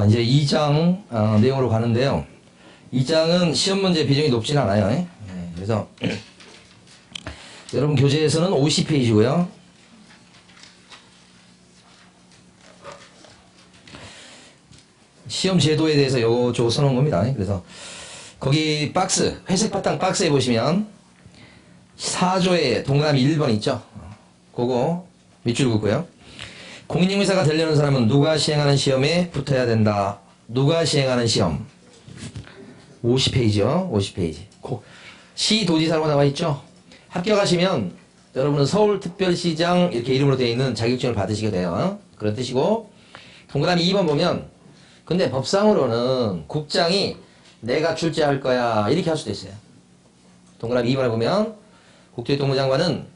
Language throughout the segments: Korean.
이제 2장 내용으로 가는데요. 2장은 시험 문제 비중이 높진 않아요. 그래서 여러분 교재에서는 50페이지고요. 시험 제도에 대해서 요거 써놓은 겁니다. 그래서 거기 박스, 회색 바탕 박스에 보시면 4조에 동그라미 1번 있죠. 그거 밑줄 긋고요. 공인중개사가 되려는 사람은 누가 시행하는 시험에 붙어야 된다. 누가 시행하는 시험. 50페이지요. 50페이지. 시도지사로 나와 있죠. 합격하시면 여러분은 서울특별시장 이렇게 이름으로 되어 있는 자격증을 받으시게 돼요. 그런 뜻이고, 동그라미 2번 보면 근데 법상으로는 국장이 내가 출제할 거야 이렇게 할 수도 있어요. 동그라미 2번에 보면 국토교통부 장관은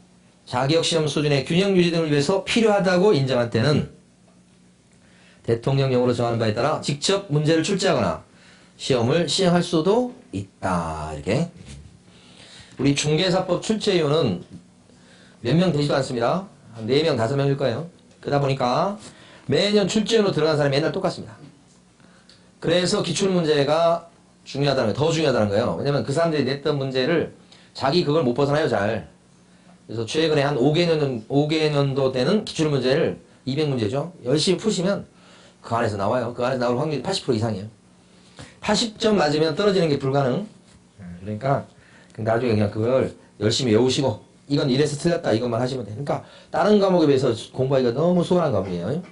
자격시험 수준의 균형 유지 등을 위해서 필요하다고 인정할 때는 대통령령으로 정하는 바에 따라 직접 문제를 출제하거나 시험을 시행할 수도 있다. 이렇게. 우리 중개사법 출제위원은 몇 명 되지도 않습니다. 한 4명, 5명일 거예요. 그러다 보니까 매년 출제위원으로 들어간 사람이 맨날 똑같습니다. 그래서 기출문제가 중요하다는 거예요. 더 중요하다는 거예요. 왜냐면 그 사람들이 냈던 문제를 자기 그걸 못 벗어나요, 잘. 그래서 최근에 한 5개년도 되는 기출문제를 200문제죠. 열심히 푸시면 그 안에서 나와요. 그 안에서 나올 확률이 80% 이상이에요. 80점 맞으면 떨어지는 게 불가능. 그러니까 나중에 그냥 그걸 열심히 외우시고 이건 이래서 틀렸다 이것만 하시면 돼요. 그러니까 다른 과목에 비해서 공부하기가 너무 수월한 과목이에요.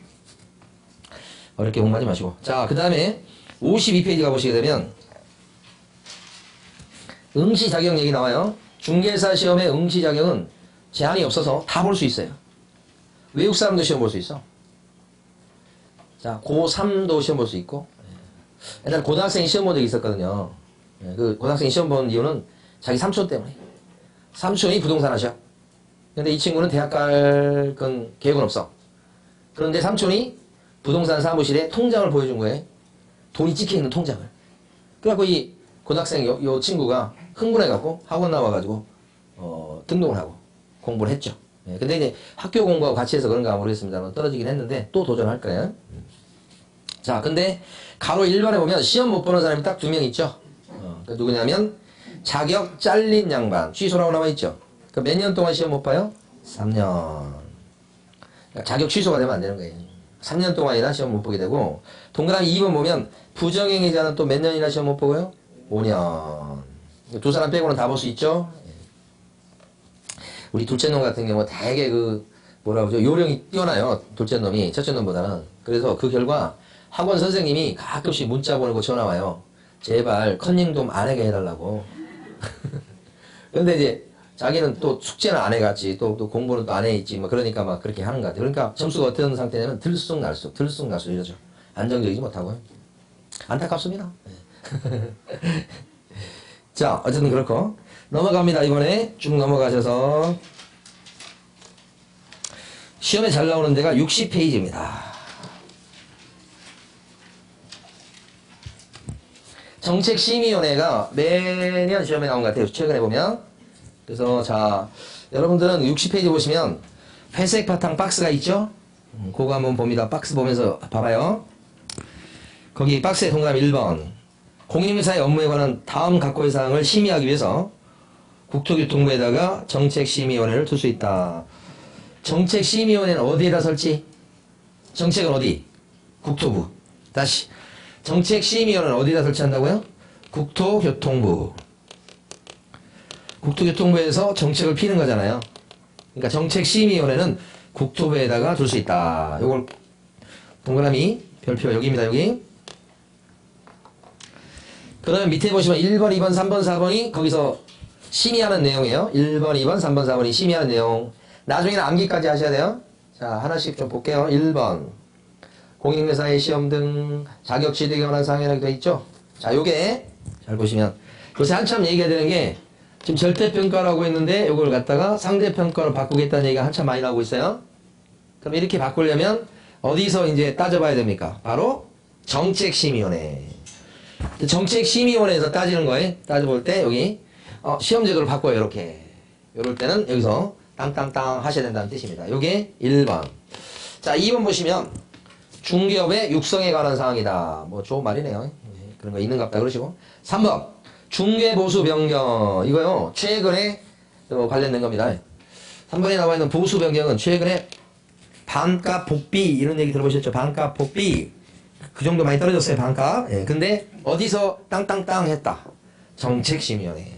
어렵게 공부하지 마시고. 자, 그 다음에 52페이지 가보시게 되면 응시 자격 얘기 나와요. 중개사 시험의 응시 자격은 제한이 없어서 다 볼 수 있어요. 외국 사람도 시험 볼 수 있어. 자, 고3도 시험 볼 수 있고. 옛날 고등학생이 시험 본 적이 있었거든요. 그 고등학생이 시험 본 이유는 자기 삼촌 때문에. 삼촌이 부동산 하셔. 근데 이 친구는 대학 갈 건 계획은 없어. 그런데 삼촌이 부동산 사무실에 통장을 보여준 거예요. 돈이 찍혀있는 통장을. 그래갖고 이 고등학생 요 친구가 흥분해갖고 학원 나와가지고 등록을 하고 공부를 했죠. 근데 이제 학교 공부하고 같이 해서 그런가 모르겠습니다만 떨어지긴 했는데 또 도전할 거예요. 자, 근데 가로 1번에 보면 시험 못 보는 사람이 딱 2명 있죠. 누구냐면 자격 잘린 양반 취소라고 나와 있죠. 몇 년 동안 시험 못 봐요? 3년. 그러니까 자격 취소가 되면 안 되는 거예요. 3년 동안이나 시험 못 보게 되고, 동그라미 2번 보면 부정행위자는 또 몇 년이나 시험 못 보고요? 5년. 두 사람 빼고는 다 볼 수 있죠. 우리 둘째 놈 같은 경우 되게 뭐라고 그러죠? 요령이 뛰어나요. 둘째 놈이 첫째 놈보다는. 그래서 그 결과 학원 선생님이 가끔씩 문자 보내고 전화 와요. 제발 컨닝 좀 안 하게 해달라고. 근데 이제 자기는 또 숙제는 안 해갔지. 또 공부는 또 안 해있지. 뭐 그러니까 막 그렇게 하는 것 같아요. 그러니까 점수가 어떤 상태냐면 들쑥날쑥 이러죠. 안정적이지 못하고요. 안타깝습니다. 자, 어쨌든 그렇고. 넘어갑니다. 이번에 쭉 넘어가셔서. 시험에 잘 나오는 데가 60페이지입니다. 정책심의위원회가 매년 시험에 나온 것 같아요. 최근에 보면. 그래서 자, 여러분들은 60페이지 보시면 회색 바탕 박스가 있죠? 그거 한번 봅니다. 박스 보면서 봐봐요. 거기 박스에 동그라미 1번. 공인중개사의 업무에 관한 다음 각고의 사항을 심의하기 위해서 국토교통부에다가 정책심의위원회를 둘 수 있다. 정책심의위원회는 어디에다 설치? 정책은 어디? 국토부. 다시. 정책심의위원회는 어디에다 설치한다고요? 국토교통부. 국토교통부에서 정책을 피는 거잖아요. 그러니까 정책심의위원회는 국토부에다가 둘 수 있다. 요걸 동그라미 별표 여기입니다. 여기. 그러면 밑에 보시면 1번, 2번, 3번, 4번이 거기서 심의하는 내용이에요. 1번, 2번, 3번, 4번이 심의하는 내용. 나중에는 암기까지 하셔야 돼요. 자, 하나씩 좀 볼게요. 1번. 공인중개사의 시험 등 자격 취득에 관한 사항이라고 되어 있죠. 자, 요게 잘 보시면 요새 한참 얘기가 되는 게 지금 절대평가라고 했는데 요걸 갖다가 상대평가로 바꾸겠다는 얘기가 한참 많이 나오고 있어요. 그럼 이렇게 바꾸려면 어디서 이제 따져봐야 됩니까? 바로 정책심의위원회. 정책심의위원회에서 따지는 거예요. 따져볼 때 여기 시험제도를 바꿔요. 이렇게. 요럴 때는 여기서 땅땅땅 하셔야 된다는 뜻입니다. 요게 1번. 자, 2번 보시면 중기업의 육성에 관한 사항이다. 뭐 좋은 말이네요. 예, 그런 거 있는갑다 그러시고. 3번 중개보수 변경. 이거요 최근에 관련된 겁니다. 3번에 나와 있는 보수 변경은 최근에 반값 복비 이런 얘기 들어보셨죠? 반값 복비 그 정도 많이 떨어졌어요. 반값. 예, 근데 어디서 땅땅땅 했다. 정책심의원회.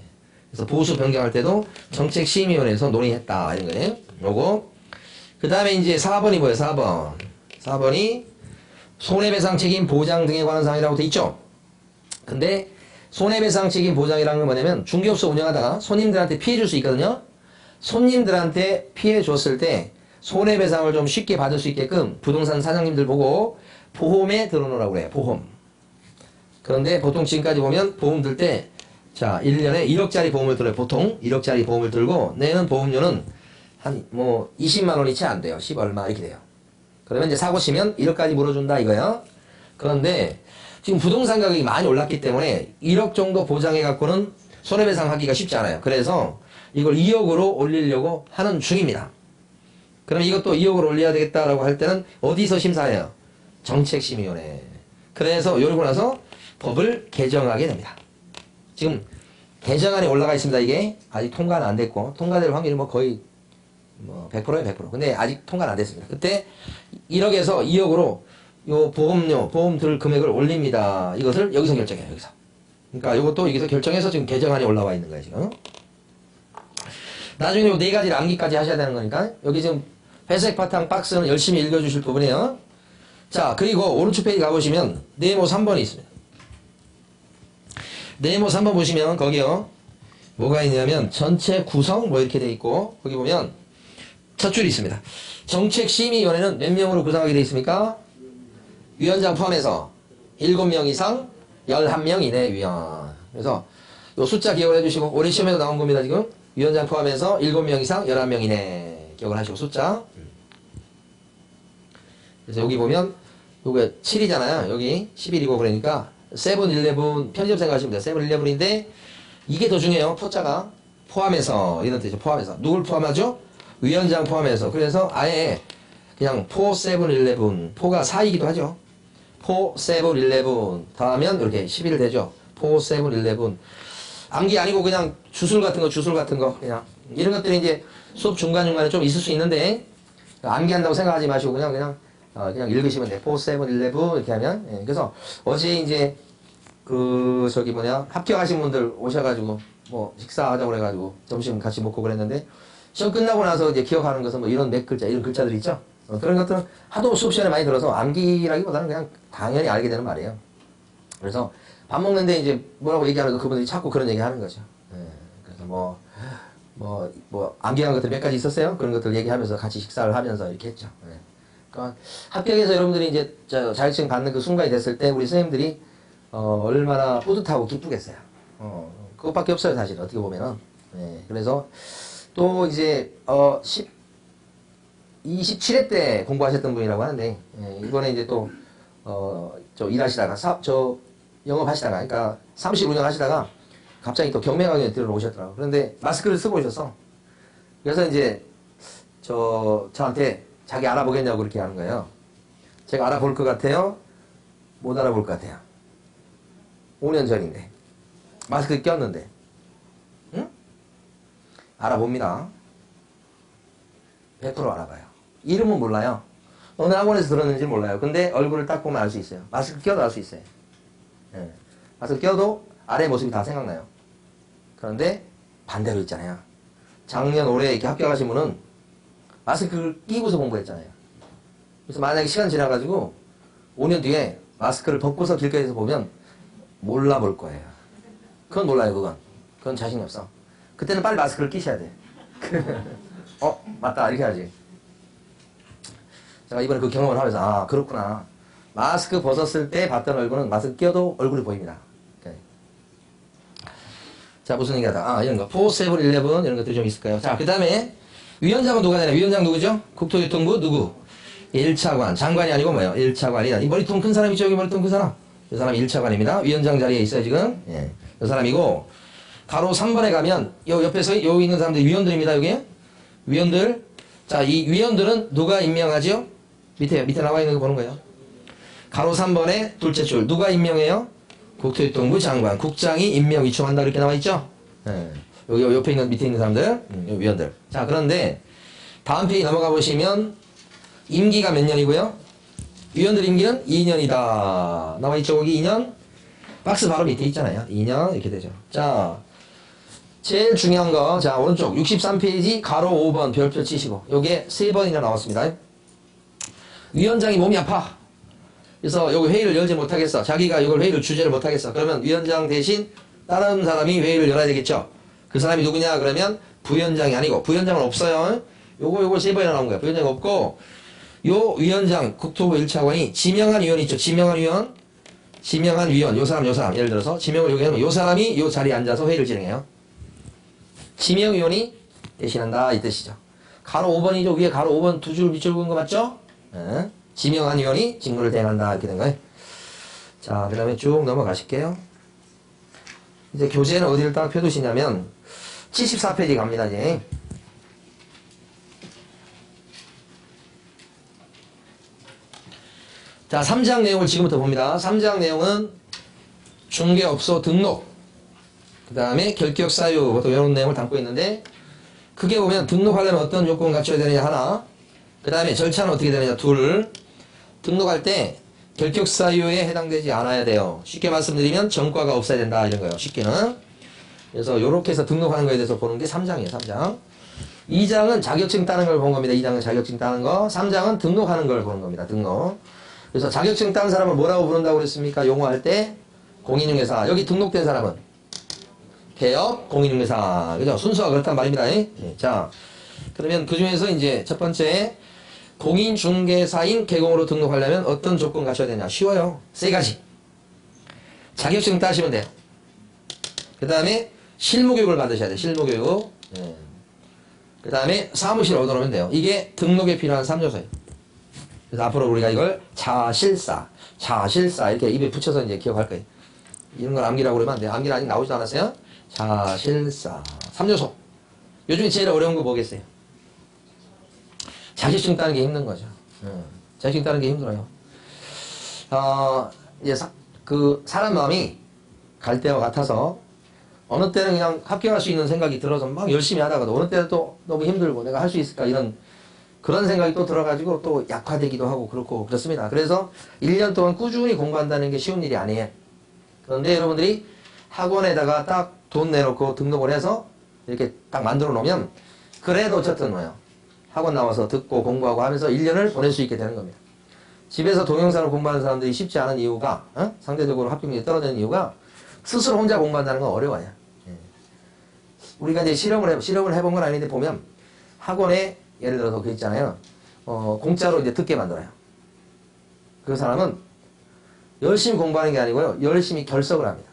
그래서 보수 변경할 때도 정책심의원회에서 논의했다 이런 거예요. 요거. 그 다음에 이제 4번이 뭐예요? 4번. 4번이 손해배상 책임 보장 등에 관한 사항이라고 돼 있죠. 근데 손해배상 책임 보장이라는 건 뭐냐면 중개업소 운영하다가 손님들한테 피해 줄 수 있거든요. 손님들한테 피해 줬을 때 손해배상을 좀 쉽게 받을 수 있게끔 부동산 사장님들 보고 보험에 들어놓으라고 그래요. 보험. 그런데 보통 지금까지 보면 보험 들 때 자 1년에 1억짜리 보험을 들어요. 보통 1억짜리 보험을 들고 내는 보험료는 한 뭐 20만 원이 채 안 돼요. 10 얼마 이렇게 돼요. 그러면 이제 사고 치면 1억까지 물어준다 이거야. 그런데 지금 부동산 가격이 많이 올랐기 때문에 1억 정도 보장해 갖고는 손해배상 하기가 쉽지 않아요. 그래서 이걸 2억으로 올리려고 하는 중입니다. 그럼 이것도 2억으로 올려야 되겠다라고 할 때는 어디서 심사해요? 정책심의원회. 그래서 이러고 나서 법을 개정하게 됩니다. 지금 개정안에 올라가 있습니다. 이게 아직 통과는 안 됐고 통과될 확률이 뭐 거의 뭐 100%예요. 100%. 근데 아직 통과는 안 됐습니다. 그때 1억에서 2억으로 요 보험료, 보험 들 금액을 올립니다. 이것을 여기서 결정해요. 여기서. 그러니까 이것도 여기서 결정해서 지금 개정안이 올라와 있는 거예요. 지금. 나중에 요 네 가지를 암기까지 하셔야 되는 거니까 여기 지금 회색 바탕 박스는 열심히 읽어주실 부분이에요. 자, 그리고 오른쪽 페이지 가보시면 네모 3번이 있습니다. 네모 3번 보시면 거기요 뭐가 있냐면 전체 구성 뭐 이렇게 돼 있고 거기 보면 첫 줄이 있습니다. 정책심의위원회는 몇 명으로 구성하게 돼 있습니까? 위원장 포함해서 7명 이상 11명 이내 위원. 그래서 요 숫자 기억을 해주시고 올해 시험에도 나온 겁니다. 지금 위원장 포함해서 7명 이상 11명 이내 기억을 하시고 숫자. 그래서 여기 보면 요게 7이잖아요. 여기 11이고 그러니까 세븐일레븐 편의점 생각하시면 돼요. 세븐일레븐인데 이게 더 중요해요. 포자가 포함해서 이런 뜻이죠. 포함해서 누굴 포함하죠? 위원장 포함해서. 그래서 아예 그냥 4, 7, 11 4가 4이기도 하죠. 4, 7, 11 더하면 이렇게 11 되죠. 4, 7, 11 암기 아니고 그냥 주술 같은 거 그냥 이런 것들이 이제 수업 중간중간에 좀 있을 수 있는데 암기한다고 생각하지 마시고 그냥 읽으시면 돼요. 4, 7, 11 이렇게 하면. 예, 그래서 어제 이제 합격하신 분들 오셔가지고 뭐 식사하자고 그래가지고 점심 같이 먹고 그랬는데 시험 끝나고 나서 이제 기억하는 것은 뭐 이런 몇 글자 이런 글자들 있죠. 그런 것들은 하도 수업 시간에 많이 들어서 암기라기보다는 그냥 당연히 알게 되는 말이에요. 그래서 밥 먹는데 이제 뭐라고 얘기하는 그분들이 자꾸 그런 얘기 하는 거죠. 예, 그래서 암기한 것들 몇 가지 있었어요. 그런 것들 얘기하면서 같이 식사를 하면서 이렇게 했죠. 예. 그러니까 합격해서 여러분들이 이제 자격증 받는 그 순간이 됐을 때 우리 선생님들이 얼마나 뿌듯하고 기쁘겠어요. 그것밖에 없어요, 사실 어떻게 보면은. 예, 그래서 또 이제 27회 때 공부하셨던 분이라고 하는데 예, 이번에 이제 또 일하시다가 영업하시다가 그러니까 사무실 운영하시다가 갑자기 또 경매강연에 들어오셨더라고요. 그런데 마스크를 쓰고 오셨어. 그래서 이제 저한테 자기 알아보겠냐고 그렇게 하는 거예요. 제가 알아볼 것 같아요? 못 알아볼 것 같아요? 5년 전인데 마스크 꼈는데 응? 알아봅니다. 100% 알아봐요. 이름은 몰라요. 어느 학원에서 들었는지 몰라요. 근데 얼굴을 딱 보면 알 수 있어요. 마스크 껴도 알 수 있어요. 예. 마스크 껴도 아래 모습이 다 생각나요. 그런데 반대로 있잖아요. 작년 올해 이렇게 합격하신 분은 마스크를 끼고서 공부했잖아요. 그래서 만약에 시간 지나가지고 5년 뒤에 마스크를 벗고서 길거리에서 보면 몰라볼 거예요. 그건 몰라요. 그건 자신이 없어. 그때는 빨리 마스크를 끼셔야 돼. 맞다 이렇게 하지. 제가 이번에 그 경험을 하면서 아 그렇구나. 마스크 벗었을 때 봤던 얼굴은 마스크 껴도 얼굴이 보입니다. 자 무슨 얘기하다 이런 거 4, 7, 11 이런 것들이 좀 있을까요? 자 그 다음에 위원장은 누가 되나? 위원장 누구죠? 국토교통부 누구? 1차관. 장관이 아니고 뭐예요? 1차관이다. 이 머리통 큰 사람 있죠? 여기 머리통 큰 사람. 이 사람이 1차관입니다. 위원장 자리에 있어요 지금. 예. 이 사람이고 가로 3번에 가면 요 옆에서 여기 있는 사람들이 위원들입니다. 여기 위원들. 자 이 위원들은 누가 임명하죠? 밑에 나와 있는 거 보는 거예요. 가로 3번에 둘째 줄 누가 임명해요? 국토교통부 장관, 국장이 임명 이충한다 이렇게 나와있죠? 네. 여기 옆에 있는 밑에 있는 사람들, 위원들. 자, 그런데 다음 페이지 넘어가 보시면 임기가 몇 년이고요? 위원들 임기는 2년이다 나와있죠? 거기 2년? 박스 바로 밑에 있잖아요. 2년 이렇게 되죠. 자, 제일 중요한 거, 자, 오른쪽 63페이지 가로 5번 별표 치시고 요게 3번이나 나왔습니다. 위원장이 몸이 아파. 그래서 여기 회의를 열지 못하겠어. 자기가 이걸 회의를 주재를 못하겠어. 그러면 위원장 대신 다른 사람이 회의를 열어야 되겠죠. 그 사람이 누구냐? 그러면 부위원장이 아니고, 부위원장은 없어요. 요거 3번이나 나온 거야. 부위원장 없고, 요 위원장, 국토부 1차관이 지명한 위원 있죠. 지명한 위원, 요 사람. 예를 들어서 지명을 여기 하면 요 사람이 요 자리에 앉아서 회의를 진행해요. 지명위원이 대신한다 이 뜻이죠. 가로 5번이죠. 위에 가로 5번 두 줄 밑줄 그은 거 맞죠? 네. 지명한 위원이 직무를 대행한다 이렇게 된 거예요. 자, 그 다음에 쭉 넘어가실게요. 이제 교재는 어디를 딱 펴두시냐면 74페이지 갑니다. 이제 자, 3장 내용을 지금부터 봅니다. 3장 내용은 중개업소 등록, 그 다음에 결격 사유, 보통 이런 내용을 담고 있는데, 크게 보면 등록하려면 어떤 요건 갖춰야 되느냐 하나, 그 다음에 절차는 어떻게 되느냐 둘, 등록할 때 결격 사유에 해당되지 않아야 돼요. 쉽게 말씀드리면 전과가 없어야 된다 이런 거예요. 쉽게는. 그래서 요렇게 해서 등록하는 거에 대해서 보는 게 3장이에요. 3장. 2장은 자격증 따는 걸 본 겁니다. 2장은 자격증 따는 거. 3장은 등록하는 걸 보는 겁니다. 등록. 그래서 자격증 딴 사람을 뭐라고 부른다고 그랬습니까? 용어할 때 공인중개사. 여기 등록된 사람은 개업 공인중개사. 그죠? 순서가 그렇단 말입니다. 예? 자, 그러면 그 중에서 이제 첫 번째 공인중개사인 개공으로 등록하려면 어떤 조건 갖춰야 되냐? 쉬워요. 3가지. 자격증 따시면 돼요. 그 다음에 실무교육을 받으셔야 돼요. 실무교육. 예. 그 다음에 사무실 얻어놓으면 돼요. 이게 등록에 필요한 3요소예요. 그래서 앞으로 우리가 이걸 자실사 이렇게 입에 붙여서 이제 기억할 거예요. 이런 걸 암기라고 그러면 안 돼요. 암기는 아직 나오지도 않았어요. 자실사 3요소. 요즘에 제일 어려운 거 뭐겠어요? 자격증 따는 게 힘든 거죠. 자격증 따는 게 힘들어요. 이제 사람 마음이 갈 때와 같아서 어느 때는 그냥 합격할 수 있는 생각이 들어서 막 열심히 하다가도 어느 때는 또 너무 힘들고 내가 할 수 있을까 그런 생각이 또 들어가지고 또 약화되기도 하고 그렇고 그렇습니다. 그래서 1년 동안 꾸준히 공부한다는 게 쉬운 일이 아니에요. 그런데 여러분들이 학원에다가 딱 돈 내놓고 등록을 해서 이렇게 딱 만들어 놓으면 그래도 어쨌든 뭐예요. 학원 나와서 듣고 공부하고 하면서 1년을 보낼 수 있게 되는 겁니다. 집에서 동영상을 공부하는 사람들이 쉽지 않은 이유가 상대적으로 합격률이 떨어지는 이유가 스스로 혼자 공부한다는 건 어려워요. 우리가 이제 실험을 해본 건 아닌데 보면 학원에 예를 들어서 그 있잖아요. 공짜로 이제 듣게 만들어요. 그 사람은 열심히 공부하는 게 아니고요. 열심히 결석을 합니다.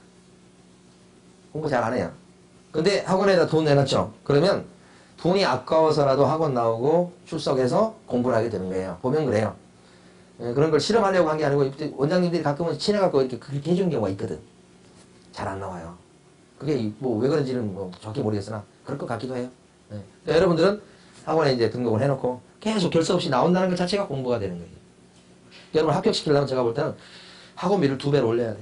공부 잘 안 해요. 근데 학원에다 돈 내놨죠. 그러면 돈이 아까워서라도 학원 나오고 출석해서 공부를 하게 되는 거예요. 보면 그래요. 그런 걸 실험하려고 한 게 아니고 원장님들이 가끔은 친해갖고 이렇게 그렇게 해주는 경우가 있거든. 잘 안 나와요. 그게 뭐 왜 그런지는 뭐 정확히 모르겠으나 그럴 것 같기도 해요. 그러니까 여러분들은 학원에 이제 등록을 해놓고 계속 결석 없이 나온다는 것 자체가 공부가 되는 거예요. 여러분 합격시키려면 제가 볼 때는 학원비를 2배로 올려야 돼.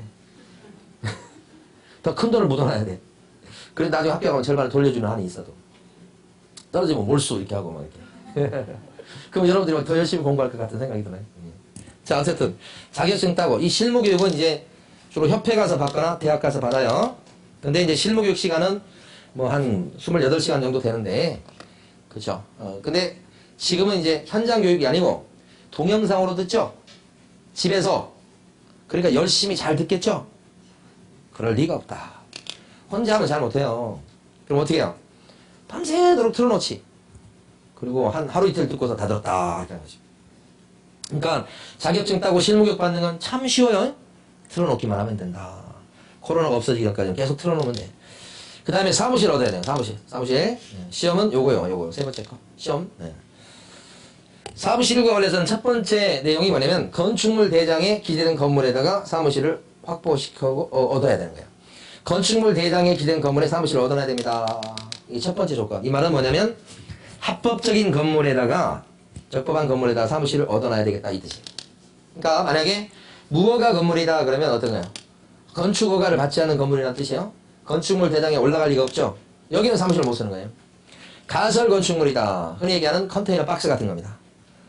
더 큰 돈을 묻어놔야 돼. 그래서 나중에 합격하면 절반을 돌려주는 한이 있어도. 떨어지면 몰수 이렇게 하고 막 이렇게. 그럼 여러분들이 막 더 열심히 공부할 것 같은 생각이 드나요? 자, 어쨌든 자격증 따고 이 실무교육은 이제 주로 협회 가서 받거나 대학 가서 받아요. 근데 이제 실무교육 시간은 뭐 한 28시간 정도 되는데, 그죠? 근데 지금은 이제 현장 교육이 아니고 동영상으로 듣죠? 집에서. 그러니까 열심히 잘 듣겠죠? 그럴 리가 없다. 혼자 하면 잘 못해요. 그럼 어떻게 해요? 밤새도록 틀어놓지. 그리고 한 하루 이틀 듣고서 다 들었다. 그러니까 자격증 따고 실무교육 받는 건 참 쉬워요. 틀어놓기만 하면 된다. 코로나가 없어지기 전까지 계속 틀어놓으면 돼. 그 다음에 사무실 얻어야 돼요. 사무실. 시험은 요거요. 세 번째 거. 시험. 사무실과 관련해서는 첫 번째 내용이 뭐냐면 건축물 대장에 기재된 건물에다가 사무실을 확보시키고 얻어야 되는 거예요. 건축물 대장에 기재된 건물에 사무실을 얻어놔야 됩니다. 이게 첫 번째 조건. 이 말은 뭐냐면 합법적인 건물에다가 적법한 건물에다가 사무실을 얻어놔야 되겠다 이 뜻이에요. 그러니까 만약에 무허가 건물이다 그러면 어떤 거예요? 건축허가를 받지 않는 건물이라는 뜻이에요. 건축물 대장에 올라갈 리가 없죠. 여기는 사무실을 못 쓰는 거예요. 가설 건축물이다. 흔히 얘기하는 컨테이너 박스 같은 겁니다.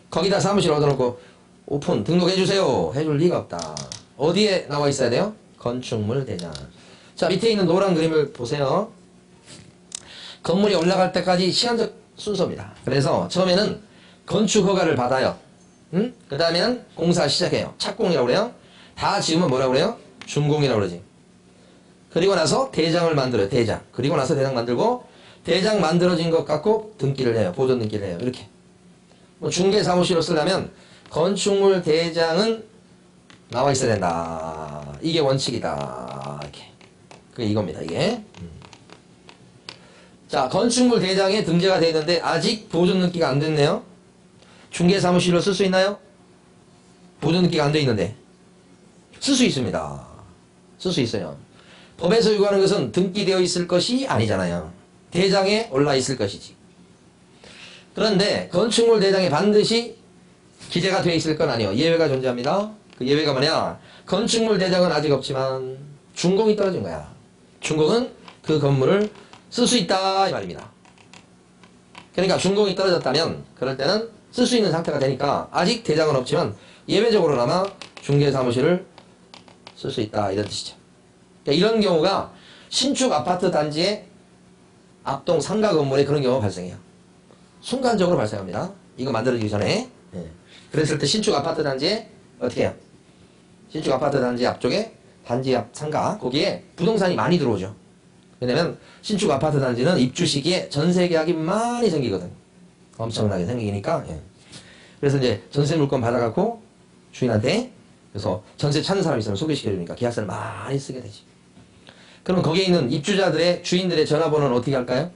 거기다 사무실 얻어놓고 오픈 등록해주세요. 해줄 리가 없다. 어디에 나와 있어야 돼요? 건축물 대장. 자, 밑에 있는 노란 그림을 보세요. 건물이 올라갈 때까지 시간적 순서입니다. 그래서 처음에는 건축허가를 받아요. 그 다음에는 공사 시작해요. 착공이라고 그래요. 다 지으면 뭐라고 그래요? 준공이라고 그러지. 그리고 나서 대장을 만들어요. 대장. 그리고 나서 대장 만들고 대장 만들어진 것 갖고 등기를 해요. 보존 등기를 해요. 이렇게. 뭐 중개사무실로 쓰려면 건축물 대장은 나와 있어야 된다. 이게 원칙이다. 이렇게. 그게 이겁니다. 이게. 자, 건축물 대장에 등재가 되어 있는데 아직 보존 등기가 안 됐네요. 중개사무실로 쓸 수 있나요? 보존 등기가 안 돼 있는데 쓸 수 있습니다. 쓸 수 있어요. 법에서 요구하는 것은 등기되어 있을 것이 아니잖아요. 대장에 올라 있을 것이지. 그런데 건축물 대장에 반드시 기재가 되어 있을 건 아니에요. 예외가 존재합니다. 그 예외가 뭐냐? 건축물 대장은 아직 없지만 준공이 떨어진 거야. 준공은 그 건물을 쓸 수 있다 이 말입니다. 그러니까 준공이 떨어졌다면 그럴 때는 쓸 수 있는 상태가 되니까 아직 대장은 없지만 예외적으로나마 중개사무실을 쓸 수 있다 이런 뜻이죠. 그러니까 이런 경우가 신축 아파트 단지의 앞동 상가 건물에 그런 경우가 발생해요. 순간적으로 발생합니다. 이거 만들어지기 전에. 그랬을 때 신축 아파트 단지에 어떻게 해요? 신축 아파트 단지 앞쪽에 단지 앞 상가 거기에 부동산이 많이 들어오죠. 왜냐면 신축 아파트 단지는 입주 시기에 전세 계약이 많이 생기거든. 엄청나게 생기니까. 그래서 이제 전세 물건 받아갖고 주인한테 그래서 전세 찾는 사람이 있으면 소개시켜주니까 계약서를 많이 쓰게 되지. 그러면 거기에 있는 입주자들의 주인들의 전화번호는 어떻게 할까요?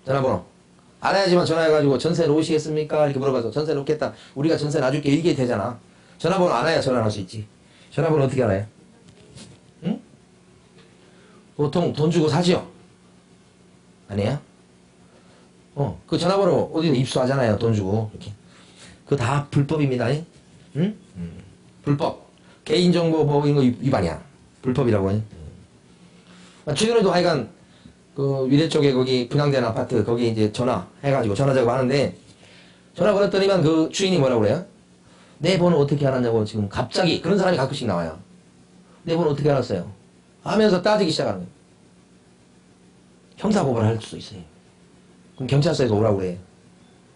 전화번호 알아야지만 전화해가지고 전세 놓으시겠습니까? 이렇게 물어봐서 전세 놓겠다. 우리가 전세 놔줄게 이게 되잖아. 전화번호 알아야 전화할 수 있지. 전화번호 어떻게 알아요? 응? 보통 돈 주고 사죠? 아니에요? 그 전화번호 어디서 입수하잖아요. 돈 주고 이렇게. 그거 다 불법입니다. 응? 불법. 개인정보 이런 거 위반이야. 불법이라고. 최근에도 하여간 그 위례 쪽에 거기 분양된 아파트 거기 이제 전화해가지고 전화 작업하는데 전화 걸었더니만 그 주인이 뭐라고 그래요? 내 번호 어떻게 알았냐고 지금 갑자기 그런 사람이 가끔씩 나와요. 내 번호 어떻게 알았어요? 하면서 따지기 시작하는 거예요. 형사고발을 할 수도 있어요. 그럼 경찰서에서 오라고 그래.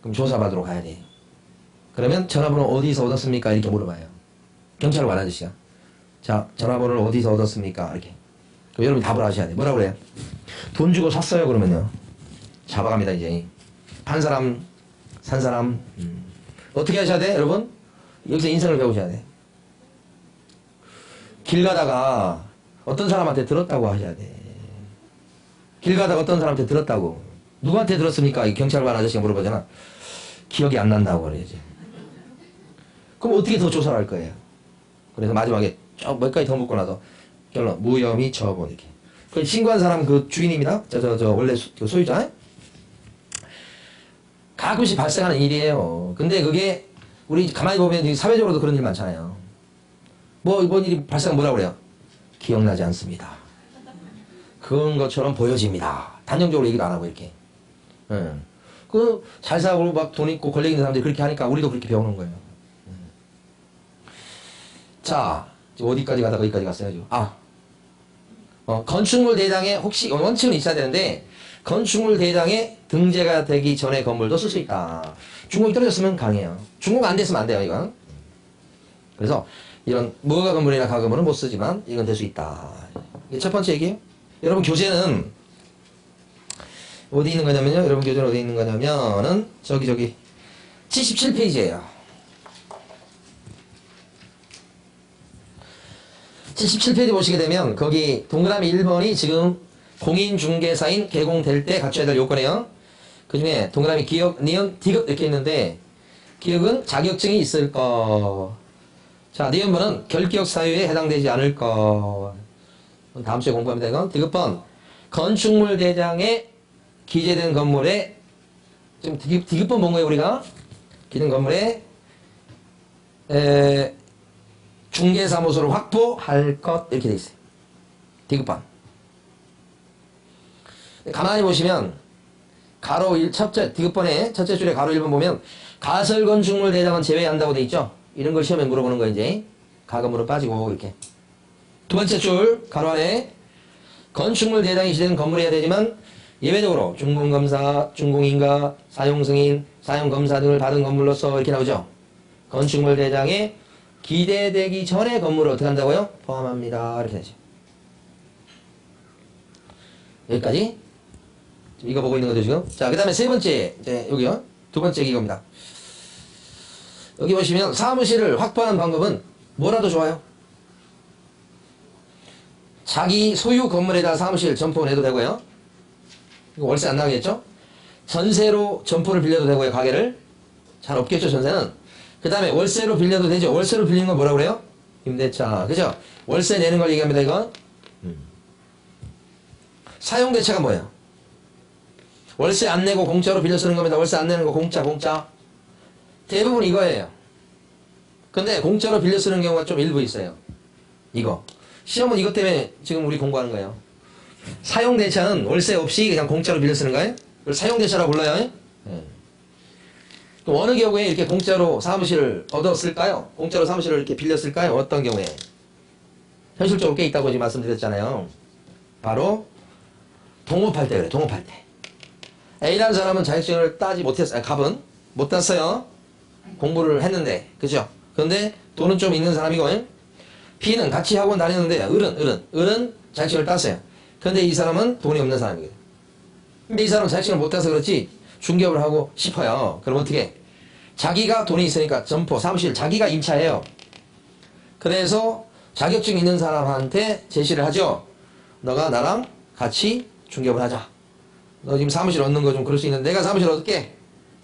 그럼 조사받으러 가야 돼. 그러면 전화번호 어디서 얻었습니까? 이렇게 물어봐요. 경찰을 관 아저씨가. 자, 전화번호를 어디서 얻었습니까? 이렇게. 그럼 여러분이 답을 하셔야 돼. 뭐라고 그래요? 돈 주고 샀어요. 그러면요. 잡아갑니다, 이제. 판 사람, 산 사람. 어떻게 하셔야 돼, 여러분? 여기서 인생을 배우셔야 돼. 길 가다가 어떤 사람한테 들었다고 하셔야 돼. 길 가다가 어떤 사람한테 들었다고. 누구한테 들었습니까? 이 경찰관 아저씨가 물어보잖아. 기억이 안 난다고 그래야지. 그럼 어떻게 더 조사를 할 거예요? 그래서 마지막에 쭉 몇 가지 더 묻고 나서 결론 무혐의 처분 이렇게. 그 신고한 사람 그 주인입니다. 원래 소유자. 가끔씩 발생하는 일이에요. 근데 그게 우리 가만히 보면 사회적으로도 그런 일 많잖아요. 뭐 이번 일이 발생하면 뭐라고 그래요? 기억나지 않습니다. 그런 것처럼 보여집니다. 단정적으로 얘기도 안 하고 이렇게. 그 잘 사고 막 돈 있고 권력 있는 사람들이 그렇게 하니까 우리도 그렇게 배우는 거예요. 자, 어디까지 가다 거기까지 갔어야죠. 건축물 대장에 혹시 원칙은 있어야 되는데 건축물 대장에 등재가 되기 전에 건물도 쓸 수 있다. 준공이 떨어졌으면 가능해요. 준공 안 됐으면 안 돼요, 이건. 그래서 이런 무허가 건물이나 가건물은 못 쓰지만 이건 될 수 있다. 이게 첫 번째 얘기예요. 여러분 교재는 어디 있는 거냐면요. 여러분 교재는 어디 있는 거냐면은 저기 77페이지예요. 77페이지 보시게 되면 거기 동그라미 1번이 지금 공인중개사인 개공될 때 갖춰야 될 요건이에요. 그 중에 동그라미 기억, 니은, 디귿 이렇게 있는데 기억은 자격증이 있을 거. 자, 니은번은 결격 사유에 해당되지 않을 거. 다음 주에 공부합니다. 이건 디귿번 건축물 대장에 기재된 건물에 지금 디귿번 본 거예요 우리가. 기재된 건물에 중개사무소를 확보할 것 이렇게 돼 있어요. 디귿번. 가만히 보시면 가로 1 첫째 디귿번에 첫째 줄에 가로 1번 보면 가설건축물 대장은 제외한다고 돼 있죠. 이런 걸 시험에 물어보는 거 이제 가금으로 빠지고 이렇게. 두 번째 줄 가로 안에 건축물 대장이 시되는 건물이어야 되지만 예외적으로 준공검사, 준공인가, 사용승인, 사용검사 등을 받은 건물로서 이렇게 나오죠. 건축물 대장에 기대되기 전에 건물을 어떻게 한다고요? 포함합니다. 이렇게 되죠. 여기까지. 이거 보고 있는 거죠, 지금. 자, 그 다음에 세 번째, 이제 여기요. 두 번째 이겁니다. 여기 보시면 사무실을 확보하는 방법은 뭐라도 좋아요. 자기 소유 건물에다 사무실 점포 내도 되고요. 이거 월세 안 나가겠죠? 전세로 점포를 빌려도 되고요, 가게를. 잘 없겠죠, 전세는. 그 다음에 월세로 빌려도 되죠. 월세로 빌리는 건 뭐라고 그래요? 임대차. 그죠? 월세 내는 걸 얘기합니다, 이건. 사용대차가 뭐예요? 월세 안 내고 공짜로 빌려 쓰는 겁니다. 월세 안 내는 거 공짜. 대부분 이거예요. 근데 공짜로 빌려 쓰는 경우가 좀 일부 있어요. 이거. 시험은 이것 때문에 지금 우리 공부하는 거예요. 사용대차는 월세 없이 그냥 공짜로 빌려 쓰는 거예요. 그걸 사용대차라고 불러요. 네. 또 어느 경우에 이렇게 공짜로 사무실을 얻었을까요? 공짜로 사무실을 이렇게 빌렸을까요? 어떤 경우에? 현실적으로 꽤 있다고 지금 말씀드렸잖아요. 바로 동업할 때 그래, 동업할 때. A라는 사람은 자격증을 따지 못했어요. 갑은 못 땄어요. 공부를 했는데, 그죠? 그런데 돈은 좀 있는 사람이고, B는 같이 학원 다녔는데, 을은 자격증을 땄어요. 그런데 이 사람은 돈이 없는 사람이거든요. 근데 이 사람은 자격증을 못 따서 그렇지, 중개업을 하고 싶어요. 그럼 어떻게? 자기가 돈이 있으니까 점포, 사무실 자기가 임차해요. 그래서 자격증 있는 사람한테 제시를 하죠. 너가 나랑 같이 중개업을 하자. 너 지금 사무실 얻는 거 좀 그럴 수 있는데 내가 사무실 얻을게.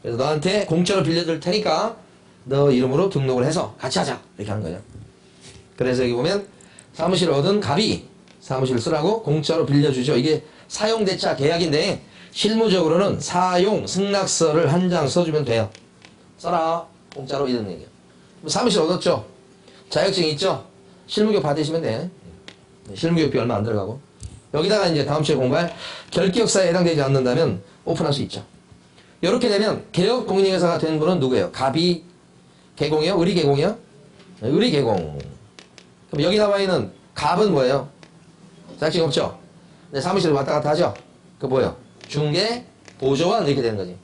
그래서 너한테 공짜로 빌려줄 테니까 너 이름으로 등록을 해서 같이 하자. 이렇게 하는 거죠. 그래서 여기 보면 사무실 얻은 갑이 사무실 쓰라고 공짜로 빌려주죠. 이게 사용대차 계약인데 실무적으로는 사용 승낙서를 한 장 써주면 돼요. 써라. 공짜로 이런 얘기예요. 사무실 얻었죠. 자격증 있죠. 실무교육 받으시면 돼. 실무교육비 얼마 안 들어가고. 여기다가 이제 다음 주에 공부할 결기역사에 해당되지 않는다면 오픈할 수 있죠. 이렇게 되면 개업 공인중개사가 된 분은 누구예요? 갑이 개공이요? 을이 개공이요? 을이 개공. 그럼 여기 나와 있는 갑은 뭐예요? 자격증 없죠? 네, 사무실 왔다 갔다 하죠? 그 뭐예요? 중개 보조원 이렇게 되는 거지.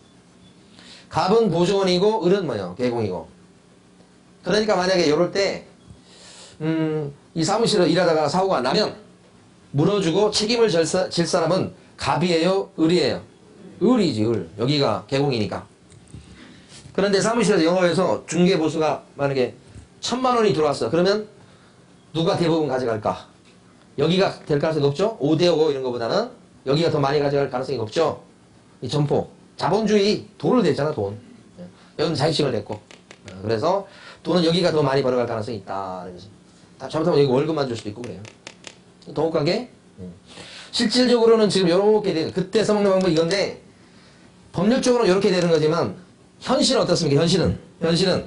갑은 보조원이고 을은 뭐예요? 개공이고. 그러니까 만약에 이럴 때 이 사무실을 일하다가 사고가 나면 물어주고 책임을 질 사람은 갑이에요? 을이에요? 을이지, 을. 여기가 개공이니까. 그런데 사무실에서 영업해서 중개보수가 만약에 1,000만 원이 들어왔어. 그러면 누가 대부분 가져갈까? 여기가 될 가능성이 높죠? 5대5 이런 거보다는 여기가 더 많이 가져갈 가능성이 높죠? 이 점포. 자본주의, 돈을 냈잖아, 돈. 여기는 자격증을 냈고. 그래서 돈은 여기가 더 많이 벌어갈 가능성이 있다. 잘못하면 여기 월급만 줄 수도 있고 그래요. 동업관계? 실질적으로는 지금 이렇게 되는, 그때 써먹는 방법이 이건데, 법률적으로는 이렇게 되는 거지만, 현실은 어떻습니까? 현실은,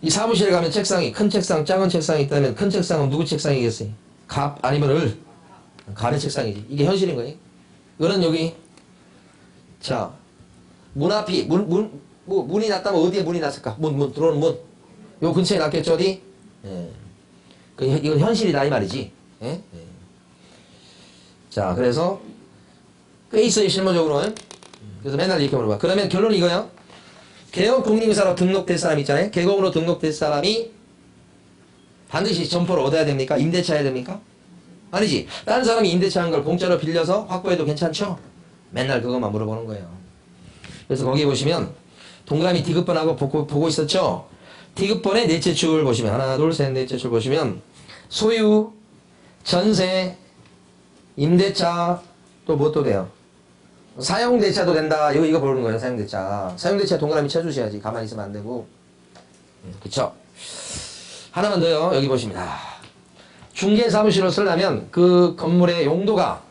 이 사무실에 가면 책상이, 큰 책상, 작은 책상이 있다면, 큰 책상은 누구 책상이겠어요? 갑, 아니면 을. 갑의 책상이지. 이게 현실인 거예요. 을은 여기, 자, 문 앞이, 문이 났다면 어디에 문이 났을까? 들어오는 문. 요 근처에 났겠죠, 어디? 예. 이건 현실이다, 이 말이지. 예? 예. 자, 그래서, 꽤 있어요, 실무적으로. 그래서 맨날 이렇게 물어봐. 그러면 결론이 이거야. 개업 공인중개사로 등록될 사람 있잖아요. 개공으로 등록될 사람이 반드시 점포를 얻어야 됩니까? 임대차 해야 됩니까? 아니지. 다른 사람이 임대차 한 걸 공짜로 빌려서 확보해도 괜찮죠? 맨날 그것만 물어보는 거예요. 그래서 거기 보시면, 동그라미 디귿번하고 보고 있었죠? 디귿번의 넷째 줄 보시면, 하나, 둘, 셋, 넷째 줄 보시면, 소유, 전세, 임대차, 또 뭣도 돼요? 사용대차도 된다. 이거 보는 거예요, 사용대차. 사용대차 동그라미 쳐주셔야지. 가만히 있으면 안 되고. 그쵸? 하나만 더요. 여기 보십니다. 중개사무실로 쓰려면 그 건물의 용도가